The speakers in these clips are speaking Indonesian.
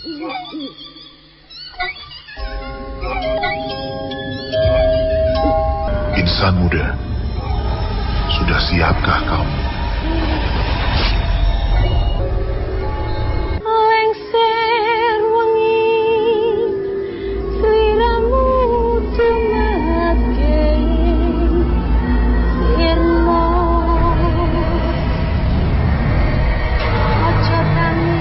Insan muda, sudah siapkah kamu? Lengser wengi, sliramu tumake, sirmo, ojo tani,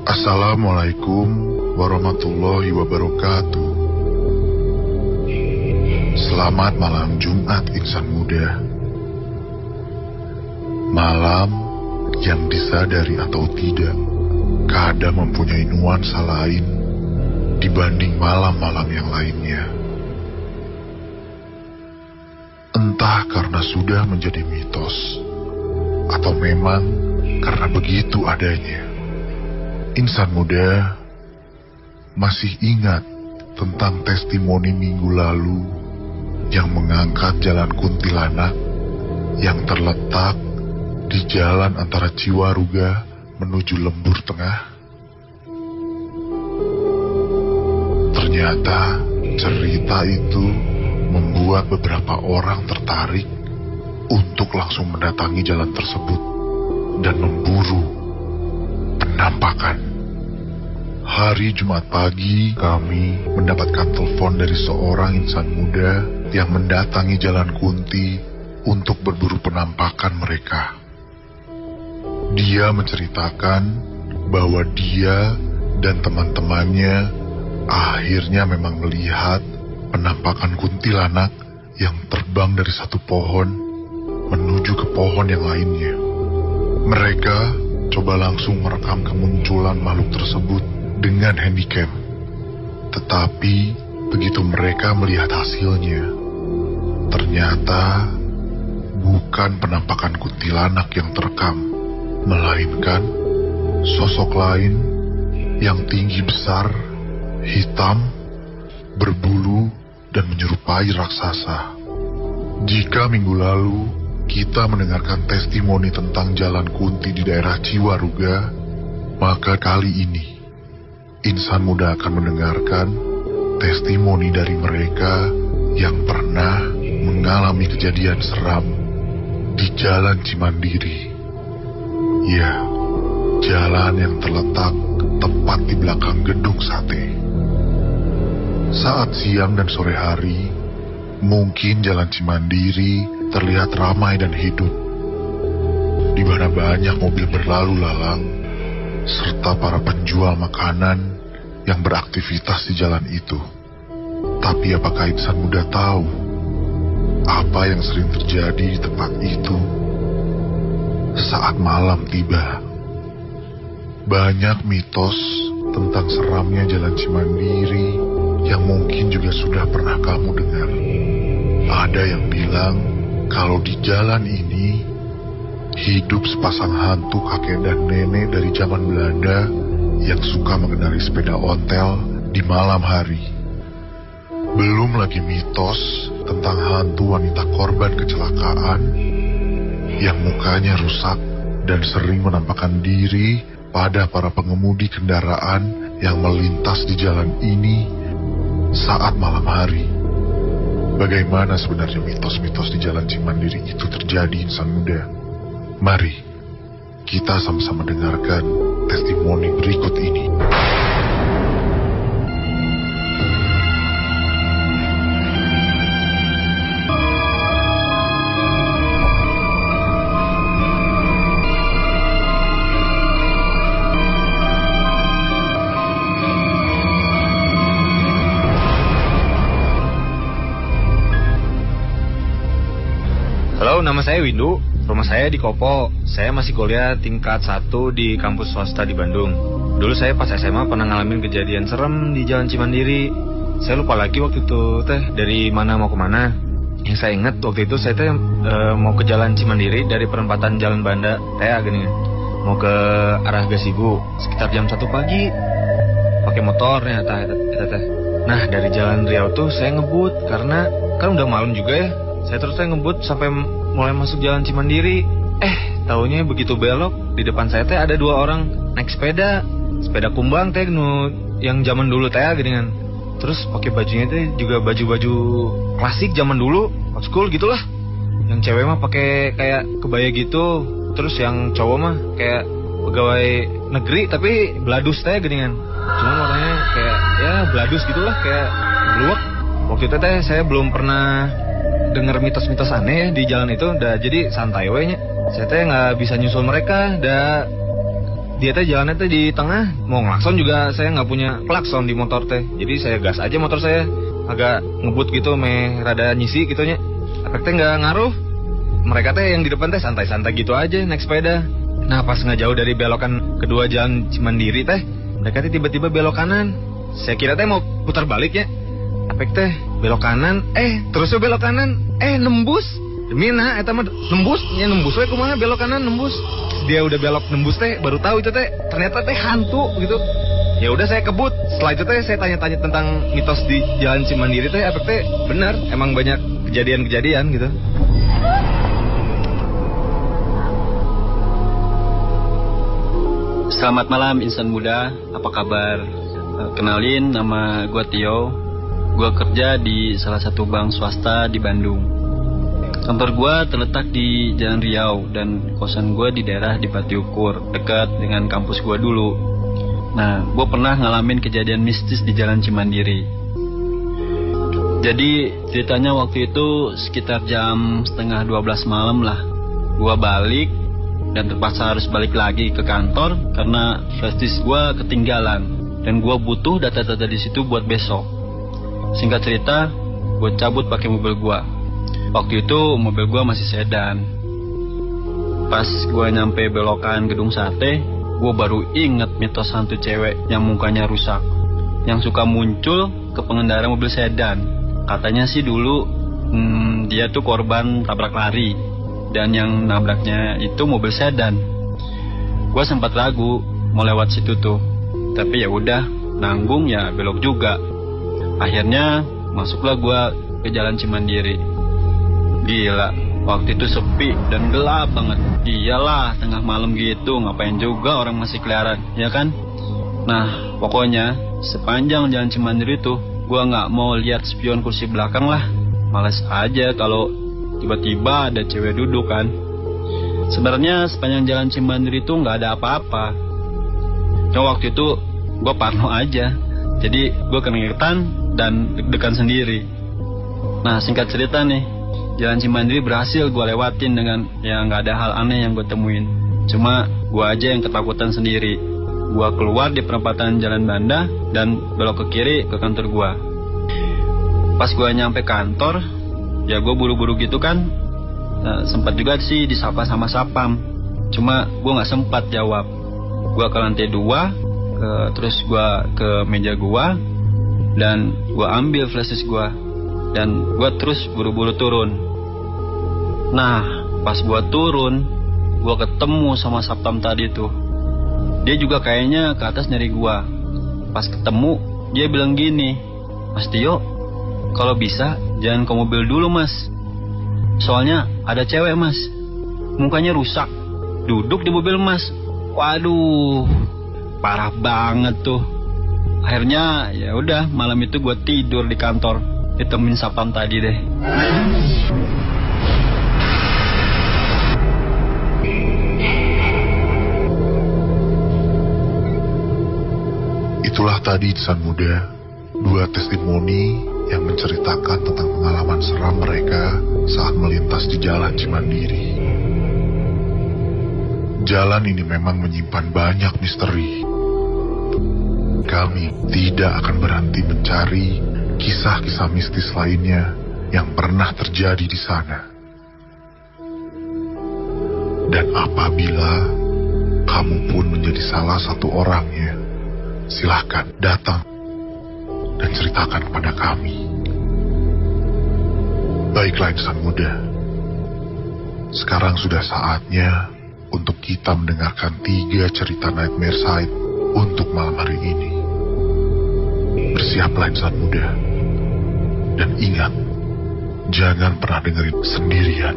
Assalamualaikum warahmatullahi wabarakatuh. Selamat malam Jumat insan muda. Malam yang disadari atau tidak kadang mempunyai nuansa lain dibanding malam-malam yang lainnya. Entah karena sudah menjadi mitos atau memang karena begitu adanya. Insan muda masih ingat tentang testimoni minggu lalu yang mengangkat jalan kuntilanak yang terletak di jalan antara Ciwaruga menuju Lembur Tengah? Ternyata cerita itu membuat beberapa orang tertarik untuk langsung mendatangi jalan tersebut dan memburu penampakan. Hari Jumat pagi, kami mendapatkan telepon dari seorang insan muda yang mendatangi Jalan Kunti untuk berburu penampakan mereka. Dia menceritakan bahwa dia dan teman-temannya akhirnya memang melihat penampakan kuntilanak yang terbang dari satu pohon menuju ke pohon yang lainnya. Mereka coba langsung merekam kemunculan makhluk tersebut dengan handycam. Tetapi begitu mereka melihat hasilnya, ternyata bukan penampakan kuntilanak yang terekam, melainkan sosok lain yang tinggi besar, hitam, berbulu, dan menyerupai raksasa. Jika minggu lalu kita mendengarkan testimoni tentang Jalan Kunti di daerah Ciwaruga, maka kali ini insan muda akan mendengarkan testimoni dari mereka yang pernah mengalami kejadian seram di Jalan Cimandiri. Ya, jalan yang terletak tepat di belakang gedung sate. Saat siang dan sore hari, mungkin Jalan Cimandiri terlihat ramai dan hidup, di mana banyak mobil berlalu lalang, serta para penjual makanan yang beraktivitas di jalan itu. Tapi apakah insan muda tahu apa yang sering terjadi di tempat itu saat malam tiba? Banyak mitos tentang seramnya Jalan Cimandiri yang mungkin juga sudah pernah kamu dengar. Ada yang bilang kalau di jalan ini hidup sepasang hantu kakek dan nenek dari zaman Belanda yang suka mengendarai sepeda ontel di malam hari. Belum lagi mitos tentang hantu wanita korban kecelakaan yang mukanya rusak dan sering menampakkan diri pada para pengemudi kendaraan yang melintas di jalan ini saat malam hari. Bagaimana sebenarnya mitos-mitos di Jalan Cimandiri itu terjadi insan muda? Mari kita sama-sama dengarkan testimoni berikut ini. Halo, nama saya Windu. Rumah saya di Kopo. Saya masih kuliah tingkat 1 di kampus swasta di Bandung. Dulu saya pas SMA pernah ngalamin kejadian serem di Jalan Cimandiri. saya lupa lagi waktu itu teh dari mana mau kemana. Yang saya ingat waktu itu saya teh mau ke Jalan Cimandiri dari perempatan Jalan Banda teh gini, mau ke arah Gasibu sekitar jam 1 pagi pakai motor ya teh. Nah dari Jalan Riau tuh saya ngebut karena kan udah malam juga ya. Saya ngebut sampai mulai masuk Jalan Cimandiri. Taunya begitu belok di depan saya teh ada 2 orang naik sepeda kumbang teh yang zaman dulu teh gini kan. Terus pakai bajunya teh juga baju-baju klasik zaman dulu, old school gitulah. Yang cewek mah pakai kayak kebaya gitu, terus yang cowok mah kayak pegawai negeri tapi bladus teh gini kan. Cuma warnanya kayak ya bladus gitulah, kayak bluak. Waktu itu teh saya belum pernah denger mitos-mitos aneh ya di jalan itu, jadi santai we nya. Saya teh nggak bisa nyusul mereka, dia teh jalannya teh di tengah, mau ngelakson juga saya nggak punya klakson di motor teh. Jadi saya gas aja motor saya, agak ngebut gitu, rada nyisi gitunya. Efek teh nggak ngaruh. Mereka teh yang di depan teh santai-santai gitu aja naik sepeda. Nah pas nggak jauh dari belokan kedua Jalan Cimandiri teh, mereka teh tiba-tiba belok kanan. Saya kira teh mau putar balik ya. Efek teh belok kanan, terusnya belok kanan, nembus. Demi nah, eta mah nembus we kumaha belok kanan nembus. Dia udah belok nembus teh, baru tahu itu teh ternyata teh hantu gitu. Ya udah saya kebut. Setelah itu teh saya tanya-tanya tentang mitos di Jalan Cimandiri teh, efek teh benar, emang banyak kejadian-kejadian gitu. Selamat malam insan muda, apa kabar? Kenalin, nama gue Tio. Gue kerja di salah satu bank swasta di Bandung. Kantor gue terletak di Jalan Riau dan kosan gue di daerah di Bati Ukur, dekat dengan kampus gue dulu. Nah, gue pernah ngalamin kejadian mistis di Jalan Cimandiri. Jadi ceritanya waktu itu sekitar jam 11:30 malam lah. Gue balik dan terpaksa harus balik lagi ke kantor karena flash disk gue ketinggalan dan gue butuh data-data di situ buat besok. Singkat cerita, gue cabut pakai mobil gue. Waktu itu mobil gue masih sedan. Pas gue nyampe belokan Gedung Sate, gue baru inget mitos hantu cewek yang mukanya rusak, yang suka muncul ke pengendara mobil sedan. Katanya sih dulu dia tuh korban tabrak lari, dan yang nabraknya itu mobil sedan. Gue sempat ragu mau lewat situ tuh, tapi ya udah, nanggung ya belok juga. Akhirnya masuklah gue ke Jalan Cimandiri. Gila, waktu itu sepi dan gelap banget. Iyalah, tengah malam gitu, ngapain juga orang masih keliaran, ya kan? Nah, pokoknya sepanjang Jalan Cimandiri tuh, gua nggak mau lihat spion kursi belakang lah. Males aja kalau tiba-tiba ada cewek duduk kan. Sebenarnya sepanjang Jalan Cimandiri tuh nggak ada apa-apa. Cuma waktu itu gua parno aja, jadi gua keringetan dan deg-degan sendiri. Nah, singkat cerita nih, Jalan Cimandiri berhasil gue lewatin dengan ya nggak ada hal aneh yang gue temuin. Cuma gue aja yang ketakutan sendiri. Gue keluar di perempatan Jalan Banda dan belok ke kiri ke kantor gue. Pas gue nyampe kantor, ya gue buru-buru gitu kan. Sempat juga sih disapa sama sapam. Cuma gue nggak sempat jawab. Gue ke lantai 2, terus gue ke meja gue dan gue ambil flash disk gue. Dan gue terus buru-buru turun. Nah, pas gue turun, gue ketemu sama sapam tadi tuh. Dia juga kayaknya ke atas nyari gue. Pas ketemu, dia bilang gini, "Mas Tio, kalau bisa jangan ke mobil dulu mas. Soalnya ada cewek mas, mukanya rusak, duduk di mobil mas." Waduh, parah banget tuh. Akhirnya ya udah, malam itu gue tidur di kantor, ditemuin sapam tadi deh. Itulah tadi insan muda, 2 testimoni yang menceritakan tentang pengalaman seram mereka saat melintas di Jalan Cimandiri. Jalan ini memang menyimpan banyak misteri. Kami tidak akan berhenti mencari kisah-kisah mistis lainnya yang pernah terjadi di sana. Dan apabila kamu pun menjadi salah satu orangnya, silakan datang dan ceritakan kepada kami. Baiklah insan muda, sekarang sudah saatnya untuk kita mendengarkan 3 cerita Nightmare Side untuk malam hari ini. Bersiaplah insan muda, dan ingat, jangan pernah dengerin sendirian.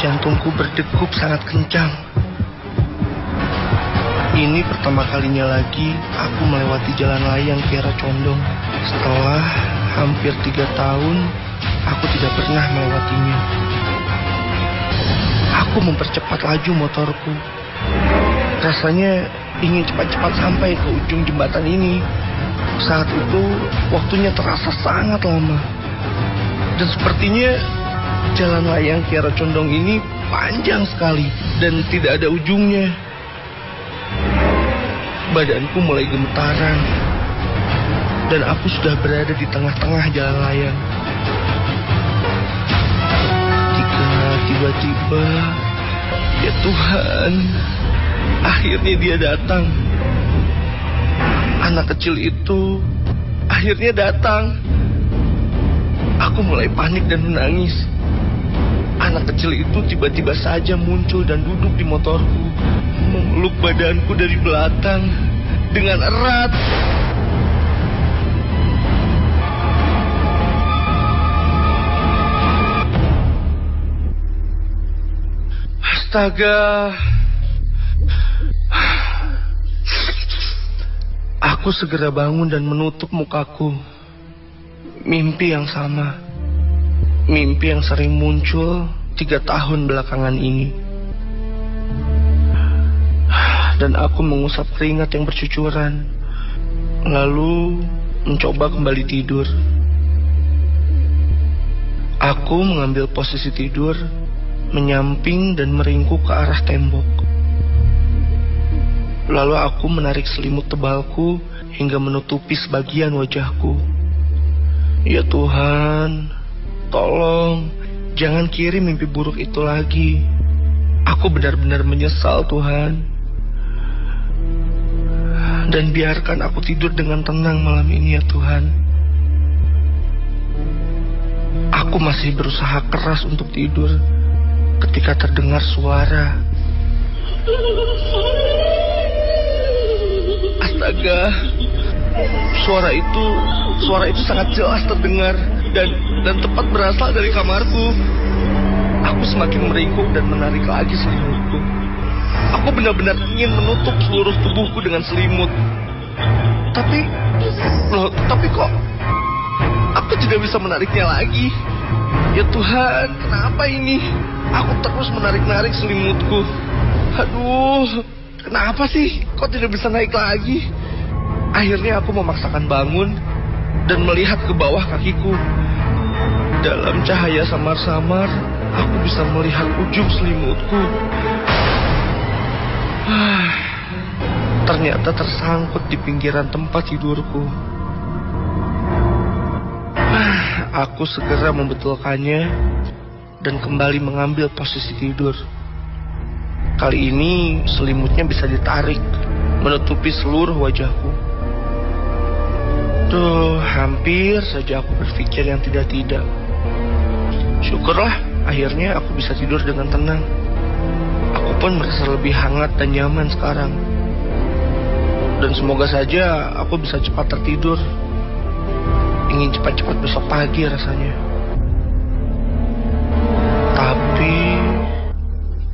Jantungku berdegup sangat kencang. Ini pertama kalinya lagi aku melewati jalan layang Kiara Condong. Setelah hampir 3 tahun, aku tidak pernah melewatinya. Aku mempercepat laju motorku. Rasanya ingin cepat-cepat sampai ke ujung jembatan ini. Saat itu, waktunya terasa sangat lama. Dan sepertinya jalan layang Kiara Condong ini panjang sekali dan tidak ada ujungnya. Badanku mulai gemetaran dan aku sudah berada di tengah-tengah jalan layang. Jika tiba-tiba, ya Tuhan, akhirnya dia datang. Anak kecil itu akhirnya datang. Aku mulai panik dan menangis. Anak kecil itu tiba-tiba saja muncul dan duduk di motorku, memeluk badanku dari belakang dengan erat. Astaga. Aku segera bangun dan menutup mukaku. Mimpi yang sama. Mimpi yang sering muncul 3 tahun belakangan ini. Dan aku mengusap keringat yang bercucuran, lalu mencoba kembali tidur. Aku mengambil posisi tidur, menyamping dan meringkuk ke arah tembok. Lalu aku menarik selimut tebalku hingga menutupi sebagian wajahku. Ya Tuhan, tolong, jangan kirim mimpi buruk itu lagi. Aku benar-benar menyesal, Tuhan. Dan biarkan aku tidur dengan tenang malam ini, ya Tuhan. Aku masih berusaha keras untuk tidur ketika terdengar suara. Astaga, suara itu sangat jelas terdengar dan tepat berasal dari kamarku. Aku semakin meringkuk dan menarik lagi selimutku. Aku benar-benar ingin menutup seluruh tubuhku dengan selimut. Tapi kok aku tidak bisa menariknya lagi. Ya Tuhan, kenapa ini? Aku terus menarik-narik selimutku. Aduh, kenapa sih? Kok tidak bisa naik lagi? Akhirnya aku memaksakan bangun dan melihat ke bawah kakiku. Dalam cahaya samar-samar, aku bisa melihat ujung selimutku. Ternyata tersangkut di pinggiran tempat tidurku. Aku segera membetulkannya dan kembali mengambil posisi tidur. Kali ini selimutnya bisa ditarik, menutupi seluruh wajahku. Hampir saja aku berpikir yang tidak-tidak. Syukurlah, akhirnya aku bisa tidur dengan tenang. Aku pun merasa lebih hangat dan nyaman sekarang. Dan semoga saja aku bisa cepat tertidur. Ingin cepat-cepat besok pagi rasanya. Tapi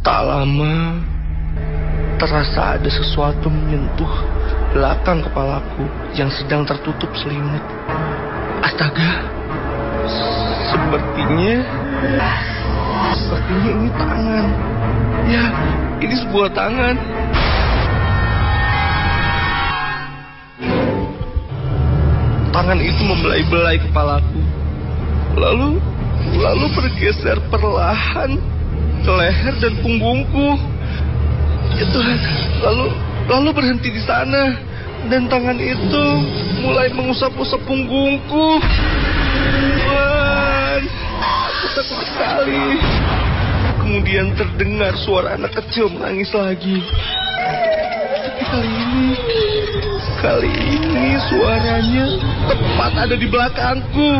tak lama terasa ada sesuatu menyentuh belakang kepalaku yang sedang tertutup selimut. Astaga, sepertinya ini tangan. Ya, ini sebuah tangan. tangan itu membelai-belai kepalaku. Lalu bergeser perlahan ke leher dan punggungku. Ya Tuhan, lalu berhenti di sana, dan tangan itu mulai mengusap-usap punggungku. Tuhan, aku takut sekali. Kemudian terdengar suara anak kecil menangis lagi. Tapi kali ini suaranya tepat ada di belakangku.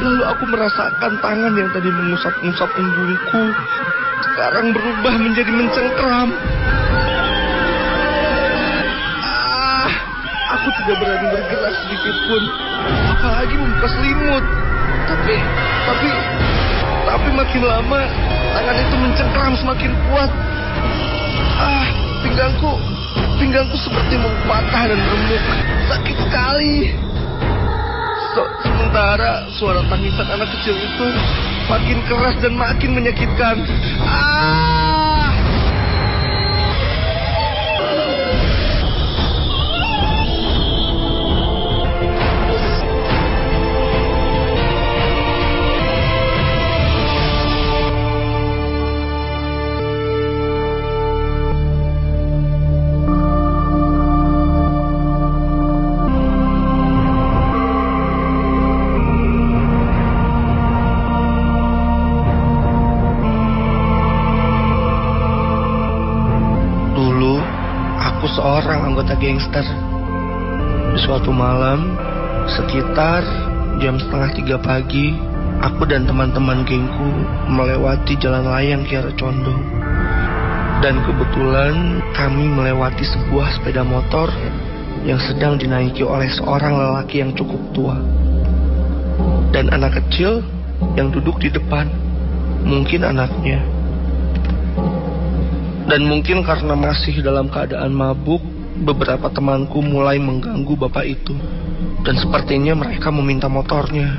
Lalu aku merasakan tangan yang tadi mengusap-usap punggungku sekarang berubah menjadi mencengkram. Aku tidak berani bergerak sedikit pun, apalagi membuka selimut. Tapi makin lama tangan itu mencengkram semakin kuat. Pinggangku seperti mau patah dan remuk. Sakit sekali. Sementara suara tangisan anak kecil itu makin keras dan makin menyakitkan. Seorang anggota gangster. Di suatu malam, sekitar jam 2:30 pagi, aku dan teman-teman gengku melewati jalan layang Kiara Condong. Dan kebetulan kami melewati sebuah sepeda motor yang sedang dinaiki oleh seorang lelaki yang cukup tua. Dan anak kecil yang duduk di depan, mungkin anaknya. Dan mungkin karena masih dalam keadaan mabuk, beberapa temanku mulai mengganggu bapak itu. Dan sepertinya mereka meminta motornya.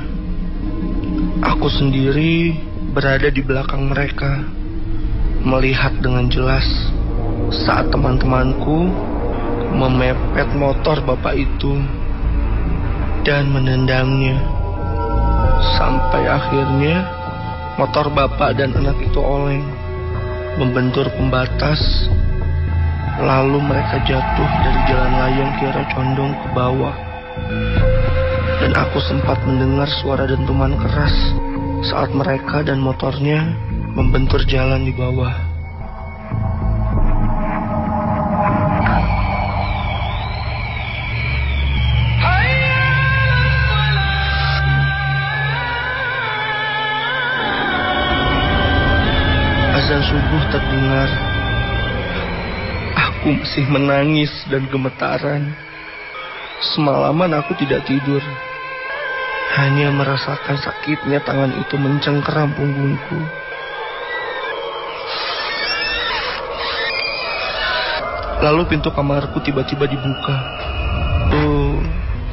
Aku sendiri berada di belakang mereka, melihat dengan jelas saat teman-temanku memepet motor bapak itu dan menendangnya. Sampai akhirnya motor bapak dan anak itu oleng, membentur pembatas, lalu mereka jatuh dari jalan layang Kiara Condong ke bawah. Dan aku sempat mendengar suara dentuman keras saat mereka dan motornya membentur jalan di bawah. Azan subuh terdengar. Aku masih menangis dan gemetaran. Semalaman aku tidak tidur, hanya merasakan sakitnya tangan itu mencengkeram punggungku. Lalu pintu kamarku tiba-tiba dibuka.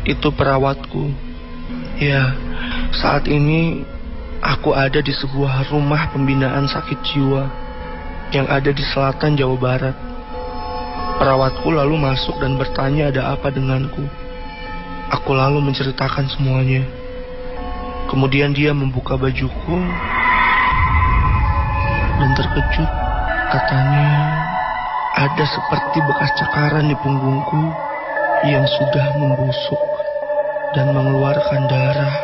Itu perawatku. Ya, saat ini aku ada di sebuah rumah pembinaan sakit jiwa yang ada di selatan Jawa Barat. Perawatku lalu masuk dan bertanya ada apa denganku. Aku lalu menceritakan semuanya. Kemudian dia membuka bajuku dan terkejut. Katanya ada seperti bekas cakaran di punggungku yang sudah membusuk dan mengeluarkan darah.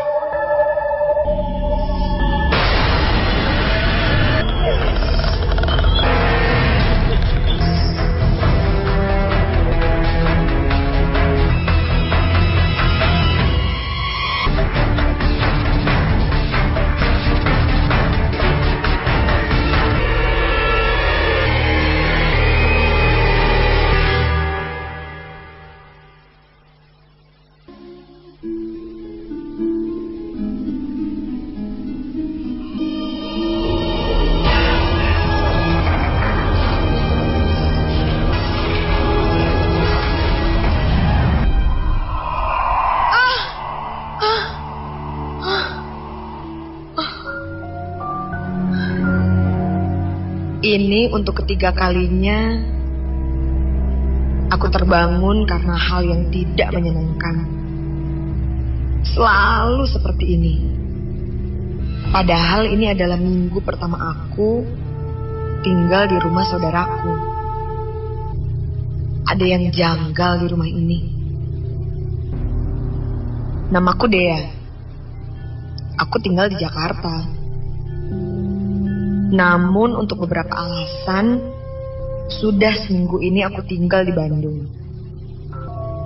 Ini untuk ketiga kalinya Aku terbangun karena hal yang tidak menyenangkan. Selalu seperti ini. Padahal ini adalah minggu pertama aku tinggal di rumah saudaraku. Ada yang janggal di rumah ini. Namaku Dea. Aku tinggal di Jakarta. Namun untuk beberapa alasan, sudah seminggu ini aku tinggal di Bandung.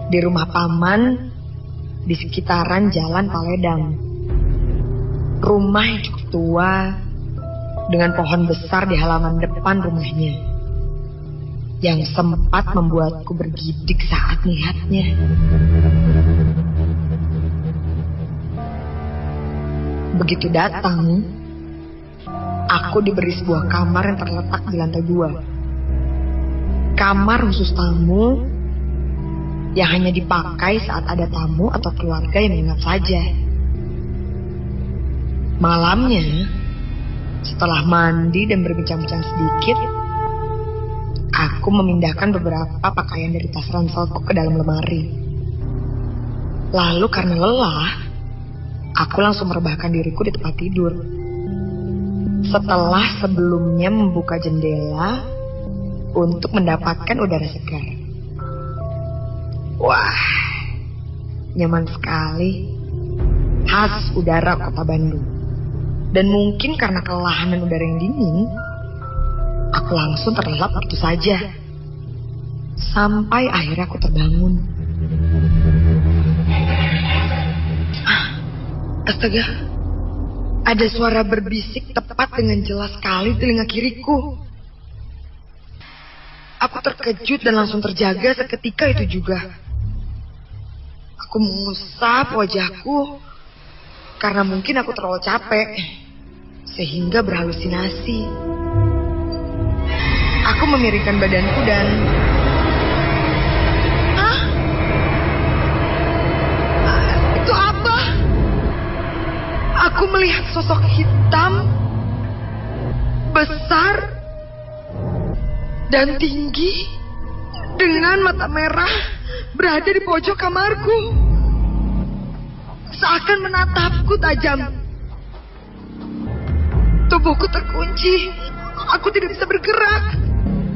Di rumah paman, di sekitaran Jalan Paledang. Rumah yang cukup tua, dengan pohon besar di halaman depan rumahnya, yang sempat membuatku bergidik saat melihatnya. Begitu datang, aku diberi sebuah kamar yang terletak di lantai 2. Kamar khusus tamu yang hanya dipakai saat ada tamu atau keluarga yang menginap saja. Malamnya, setelah mandi dan berbincang-bincang sedikit, aku memindahkan beberapa pakaian dari tas ranselku ke dalam lemari. Lalu karena lelah, aku langsung merebahkan diriku di tempat tidur. Setelah sebelumnya membuka jendela untuk mendapatkan udara segar. Wah, nyaman sekali. Khas udara kota Bandung. Dan mungkin karena kelelahan dan udara yang dingin, aku langsung terlelap begitu saja. Sampai akhirnya aku terbangun. Astaga, ada suara berbisik tepat dengan jelas sekali di telinga kiriku. Aku terkejut dan langsung terjaga seketika itu juga. Aku mengusap wajahku karena mungkin aku terlalu capek sehingga berhalusinasi. Aku memiringkan badanku dan itu apa? Aku melihat sosok hitam besar dan tinggi dengan mata merah berada di pojok kamarku. Seakan menatapku tajam. Tubuhku terkunci. Aku tidak bisa bergerak.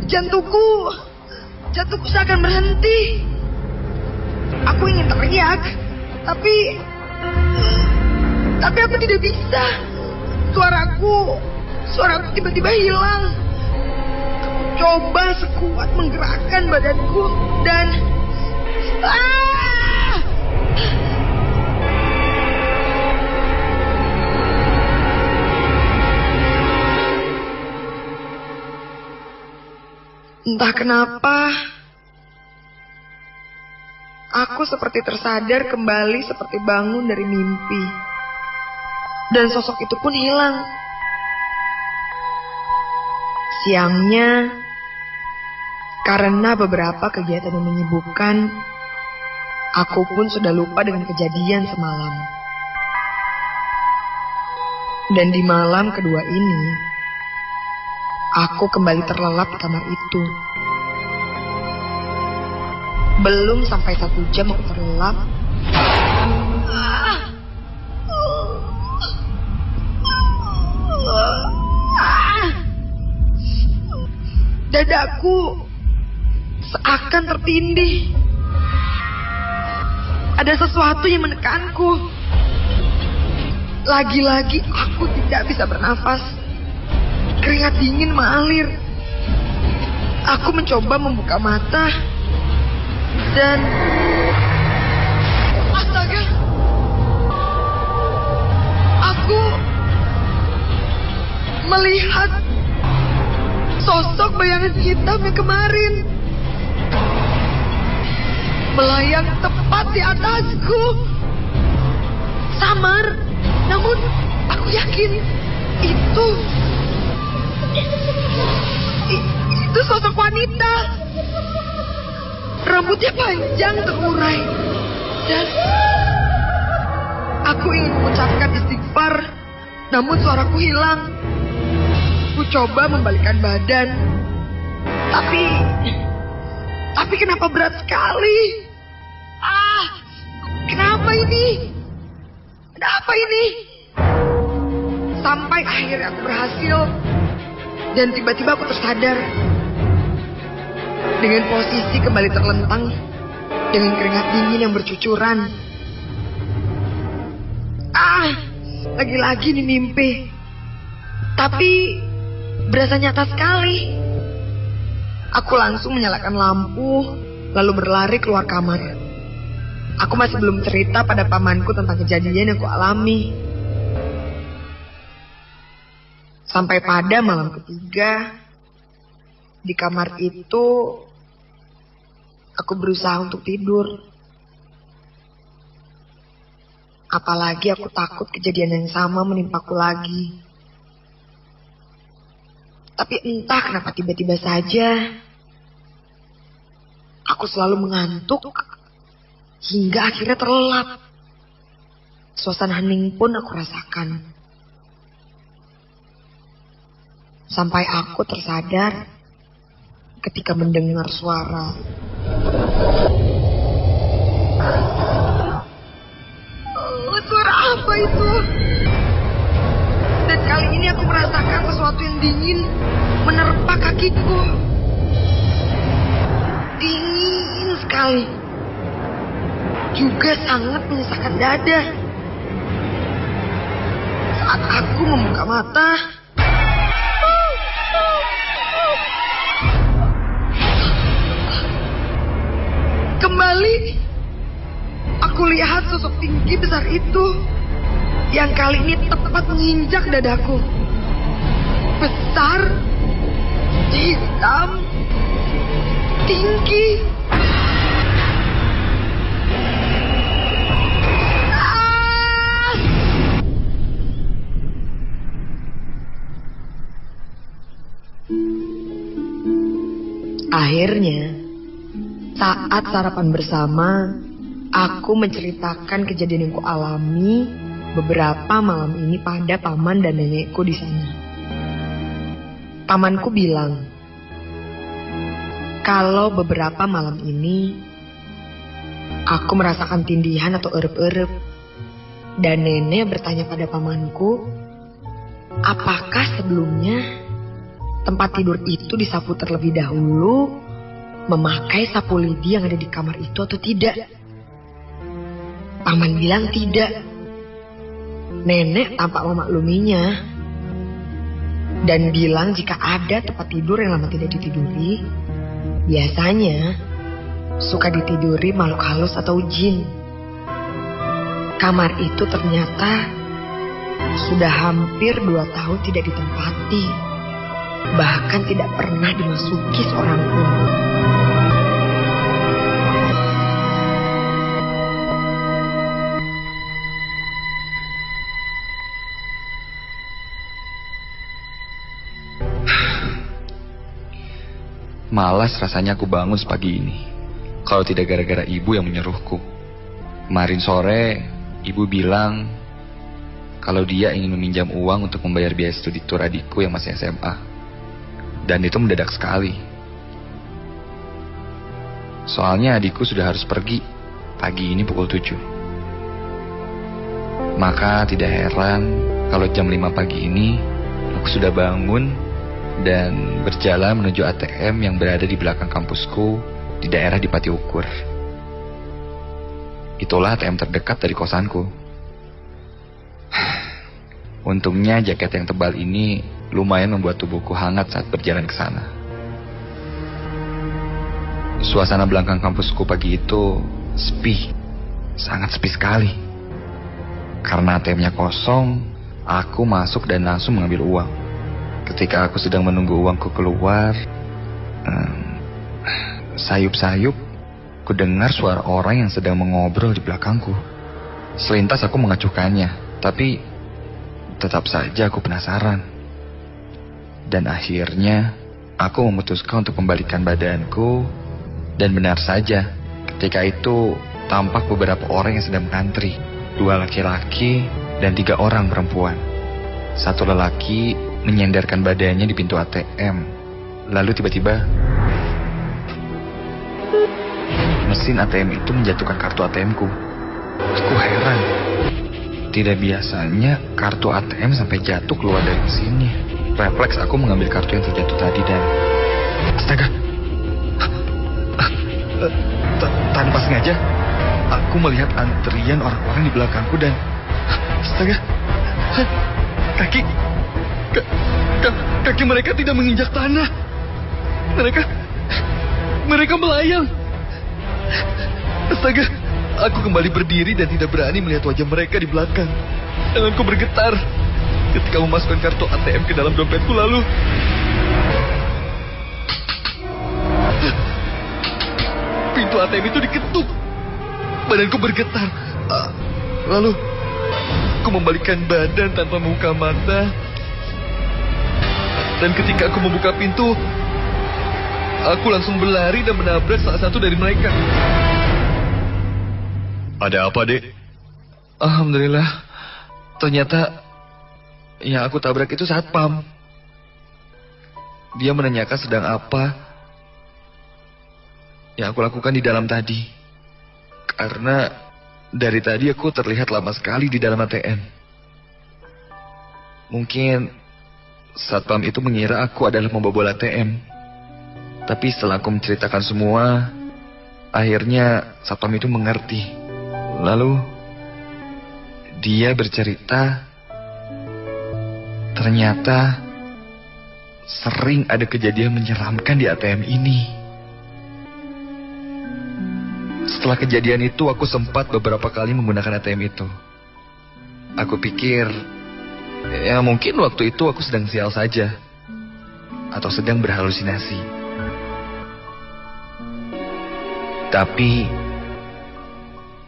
Jantungku seakan berhenti. Aku ingin teriak, tapi aku tidak bisa. Suaraku tiba-tiba hilang. Coba sekuat menggerakkan badanku dan entah kenapa, aku seperti tersadar kembali seperti bangun dari mimpi. Dan sosok itu pun hilang. Siangnya, karena beberapa kegiatan yang menyibukkan, aku pun sudah lupa dengan kejadian semalam. Dan di malam kedua ini, aku kembali terlelap di kamar itu. Belum sampai 1 jam aku terlelap. Dadaku seakan tertindih. Ada sesuatu yang menekanku. Lagi-lagi aku tidak bisa bernafas. Keringat dingin mengalir. Aku mencoba membuka mata. Dan astaga, aku melihat sosok bayangan hitam yang kemarin melayang tepat di atasku. Samar, namun aku yakin itu sosok wanita. Rambutnya panjang terurai. Dan aku ingin mengucapkan istighfar, namun suaraku hilang. Ku coba membalikkan badan, tapi Tapi kenapa berat sekali? Kenapa ini? Ada apa ini? Sampai akhirnya aku berhasil. Dan tiba-tiba aku tersadar. Dengan posisi kembali terlentang. Dengan keringat dingin yang bercucuran. Lagi-lagi ini mimpi. Tapi berasa nyata sekali. Aku langsung menyalakan lampu, lalu berlari keluar kamar. Aku masih belum cerita pada pamanku tentang kejadian yang aku alami. Sampai pada malam ketiga, di kamar itu, aku berusaha untuk tidur. Apalagi aku takut kejadian yang sama menimpaku lagi. Tapi entah kenapa tiba-tiba saja aku selalu mengantuk hingga akhirnya terlelap. Suasana hening pun aku rasakan. Sampai aku tersadar ketika mendengar suara. Suara apa itu? Dan kali ini aku merasakan sesuatu yang dingin menerpa kakiku. Dingin sekali. Juga sangat menyesakkan dada. Saat aku membuka mata, kembali aku lihat sosok tinggi besar itu. Yang kali ini tepat menginjak dadaku. Besar, hitam, tinggi. Akhirnya, saat sarapan bersama, aku menceritakan kejadian yang kualami beberapa malam ini pada paman dan nenekku di sana. Pamanku bilang, kalau beberapa malam ini aku merasakan tindihan atau erep-erep. Dan nenek bertanya pada pamanku, apakah sebelumnya tempat tidur itu disapu terlebih dahulu, memakai sapu lidi yang ada di kamar itu atau tidak? Paman bilang tidak. Nenek tampak memakluminya dan bilang jika ada tempat tidur yang lama tidak ditiduri, biasanya suka ditiduri makhluk halus atau jin. Kamar itu ternyata sudah hampir 2 tahun tidak ditempati, bahkan tidak pernah dimasuki seorang pun. Malas rasanya aku bangun sepagi ini. Kalau tidak gara-gara ibu yang menyuruhku. Kemarin sore, ibu bilang kalau dia ingin meminjam uang untuk membayar biaya studi tur adikku yang masih SMA. Dan itu mendadak sekali. Soalnya adikku sudah harus pergi pagi ini pukul 7. Maka tidak heran kalau jam 5 pagi ini aku sudah bangun dan berjalan menuju ATM yang berada di belakang kampusku di daerah Dipati Ukur. Itulah ATM terdekat dari kosanku. Untungnya jaket yang tebal ini lumayan membuat tubuhku hangat saat berjalan ke sana. Suasana belakang kampusku pagi itu sepi, sangat sepi sekali. Karena ATM-nya kosong, aku masuk dan langsung mengambil uang. Ketika aku sedang menunggu uangku keluar, sayup-sayup, ku dengar suara orang yang sedang mengobrol di belakangku. Selintas aku mengacuhkannya, tapi tetap saja aku penasaran. Dan akhirnya, aku memutuskan untuk membalikan badanku, dan benar saja, ketika itu tampak beberapa orang yang sedang mengantri. 2 laki-laki dan 3 orang perempuan. Satu lelaki menyandarkan badannya di pintu ATM. Lalu tiba-tiba mesin ATM itu menjatuhkan kartu ATM-ku. Aku heran. Tidak biasanya kartu ATM sampai jatuh keluar dari mesinnya. Refleks aku mengambil kartu yang terjatuh tadi dan... Astaga! Tanpa sengaja, aku melihat antrian orang-orang di belakangku dan... Astaga! Kaki mereka tidak menginjak tanah. Mereka melayang. Astaga, aku kembali berdiri dan tidak berani melihat wajah mereka di belakang. Tanganku bergetar ketika memasukkan kartu ATM ke dalam dompetku lalu. Pintu ATM itu diketuk. Badanku bergetar. Lalu aku membalikkan badan tanpa membuka mata. Dan ketika aku membuka pintu, aku langsung berlari dan menabrak salah satu dari mereka. Ada apa, Dek? Alhamdulillah, ternyata yang aku tabrak itu satpam. Dia menanyakan sedang apa yang aku lakukan di dalam tadi. Karena dari tadi aku terlihat lama sekali di dalam ATM. Mungkin satpam itu mengira aku adalah pembobol ATM. Tapi setelah aku menceritakan semua, akhirnya satpam itu mengerti. Lalu dia bercerita, ternyata sering ada kejadian menyeramkan di ATM ini. Setelah kejadian itu, aku sempat beberapa kali menggunakan ATM itu. Aku pikir, ya mungkin waktu itu aku sedang sial saja. Atau sedang berhalusinasi. Tapi,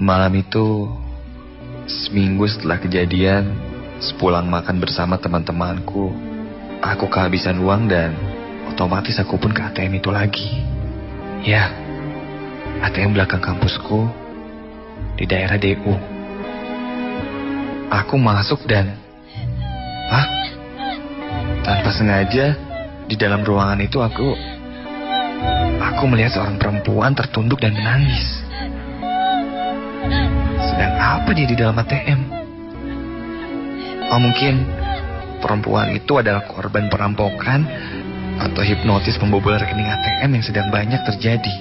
malam itu, seminggu setelah kejadian, sepulang makan bersama teman-temanku, aku kehabisan uang dan otomatis aku pun ke ATM itu lagi. Ya, ATM belakang kampusku di daerah DU. Aku masuk dan... Tanpa sengaja, di dalam ruangan itu aku melihat seorang perempuan tertunduk dan menangis. Sedang apa dia di dalam ATM? Oh, mungkin perempuan itu adalah korban perampokan atau hipnotis pembobolan rekening ATM yang sedang banyak terjadi.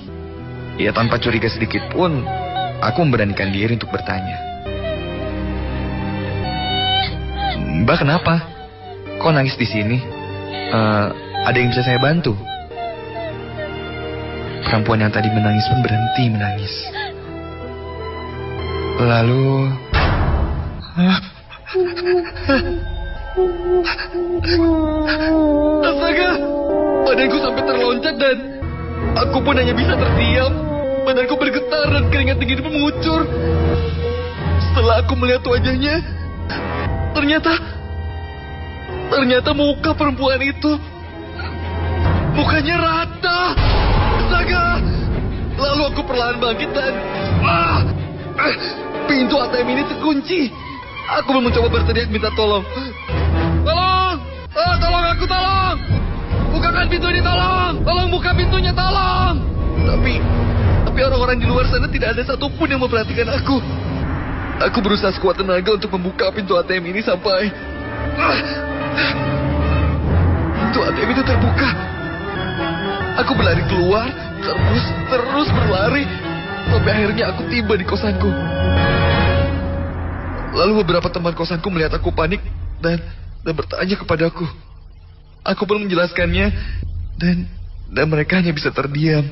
Ya, tanpa curiga sedikit pun, aku memberanikan diri untuk bertanya. Mbak, kenapa? Kok nangis di sini? Ada yang bisa saya bantu? Perempuan yang tadi menangis pun berhenti menangis. Lalu... Astaga! Badanku sampai terloncat dan aku pun hanya bisa terdiam. Badanku bergetar dan keringat dingin pun mengucur. Setelah aku melihat wajahnya, ternyata muka perempuan itu, mukanya rata. Astaga! Lalu aku perlahan bangkit dan pintu ATM ini terkunci. Aku mencoba berteriak minta tolong. Tolong! Tolong aku, tolong! Bukakan pintu ini, tolong! Tolong buka pintunya, tolong! Tapi orang-orang di luar sana tidak ada satupun yang memperhatikan aku. Aku berusaha sekuat tenaga untuk membuka pintu ATM ini sampai... Pintu ATM itu terbuka. Aku berlari keluar, terus berlari, sampai akhirnya aku tiba di kosanku. Lalu beberapa teman kosanku melihat aku panik dan bertanya kepadaku. Aku pun menjelaskannya dan mereka hanya bisa terdiam.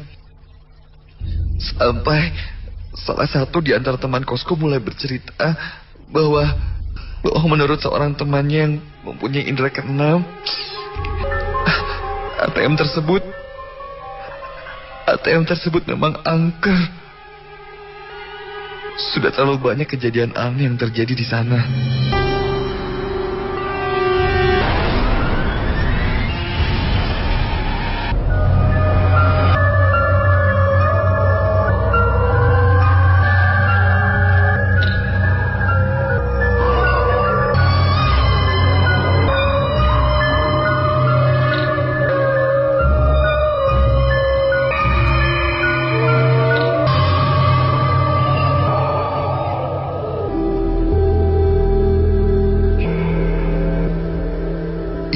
Sampai salah satu di antara teman kosku mulai bercerita bahwa menurut seorang temannya yang mempunyai indera keenam, ATM tersebut memang angker. Sudah terlalu banyak kejadian aneh yang terjadi di sana.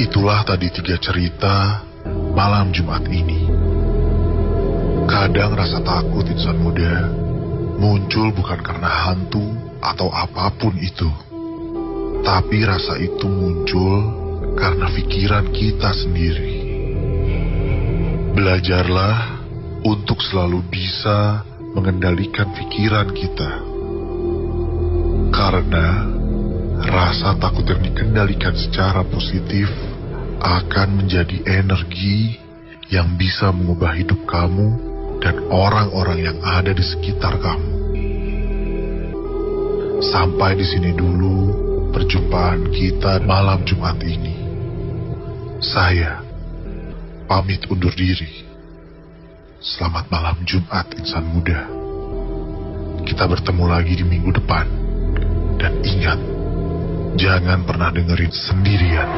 Itulah tadi 3 cerita malam Jumat ini. Kadang rasa takut insan muda muncul bukan karena hantu atau apapun itu, tapi rasa itu muncul karena pikiran kita sendiri. Belajarlah untuk selalu bisa mengendalikan pikiran kita, karena rasa takut yang dikendalikan secara positif akan menjadi energi yang bisa mengubah hidup kamu dan orang-orang yang ada di sekitar kamu. Sampai di sini dulu perjumpaan kita malam Jumat ini. Saya pamit undur diri. Selamat malam Jumat insan muda. Kita bertemu lagi di minggu depan. Dan ingat, jangan pernah dengerin sendirian.